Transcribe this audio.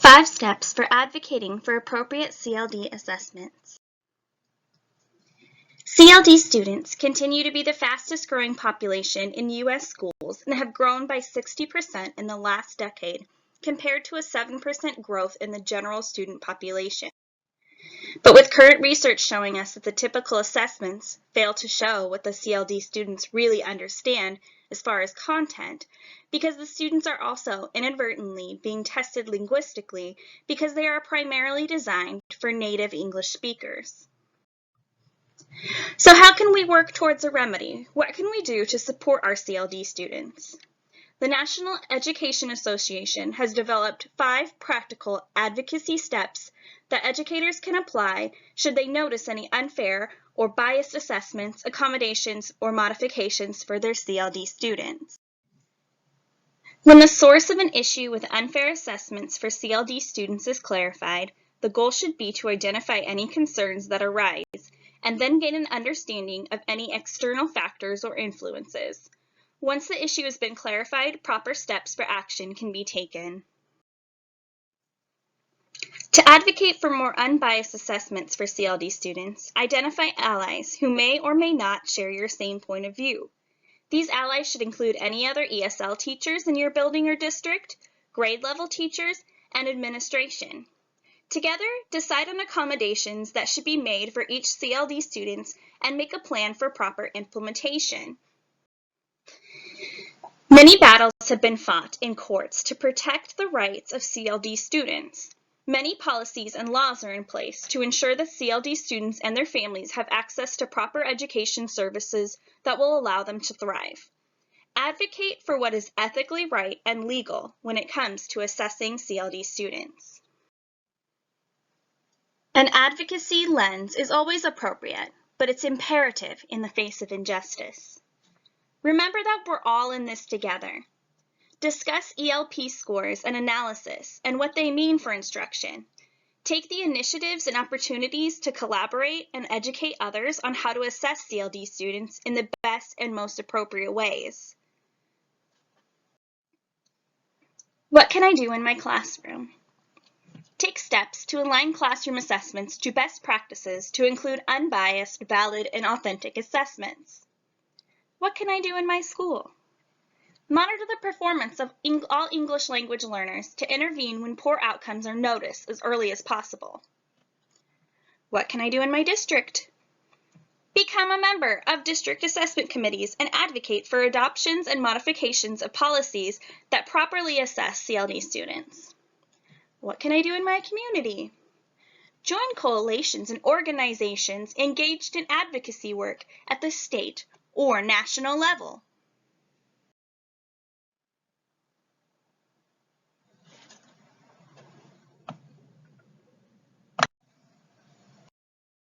5 steps for advocating for appropriate CLD assessments. CLD students continue to be the fastest growing population in U.S. schools and have grown by 60% in the last decade, compared to a 7% growth in the general student population. But with current research showing us that the typical assessments fail to show what the CLD students really understand as far as content, because the students are also inadvertently being tested linguistically because they are primarily designed for native English speakers. So how can we work towards a remedy? What can we do to support our CLD students? The National Education Association has developed 5 practical advocacy steps that educators can apply should they notice any unfair or biased assessments, accommodations, or modifications for their CLD students. When the source of an issue with unfair assessments for CLD students is clarified, the goal should be to identify any concerns that arise and then gain an understanding of any external factors or influences. Once the issue has been clarified, proper steps for action can be taken. To advocate for more unbiased assessments for CLD students, identify allies who may or may not share your same point of view. These allies should include any other ESL teachers in your building or district, grade level teachers, and administration. Together, decide on accommodations that should be made for each CLD student and make a plan for proper implementation. Many battles have been fought in courts to protect the rights of CLD students. Many policies and laws are in place to ensure that CLD students and their families have access to proper education services that will allow them to thrive. Advocate for what is ethically right and legal when it comes to assessing CLD students. An advocacy lens is always appropriate, but it's imperative in the face of injustice. Remember that we're all in this together. Discuss ELP scores and analysis and what they mean for instruction. Take the initiatives and opportunities to collaborate and educate others on how to assess CLD students in the best and most appropriate ways. What can I do in my classroom? Take steps to align classroom assessments to best practices to include unbiased, valid, and authentic assessments. What can I do in my school? Monitor the performance of all English language learners to intervene when poor outcomes are noticed as early as possible. What can I do in my district? Become a member of district assessment committees and advocate for adoptions and modifications of policies that properly assess CLD students. What can I do in my community? Join coalitions and organizations engaged in advocacy work at the state or national level.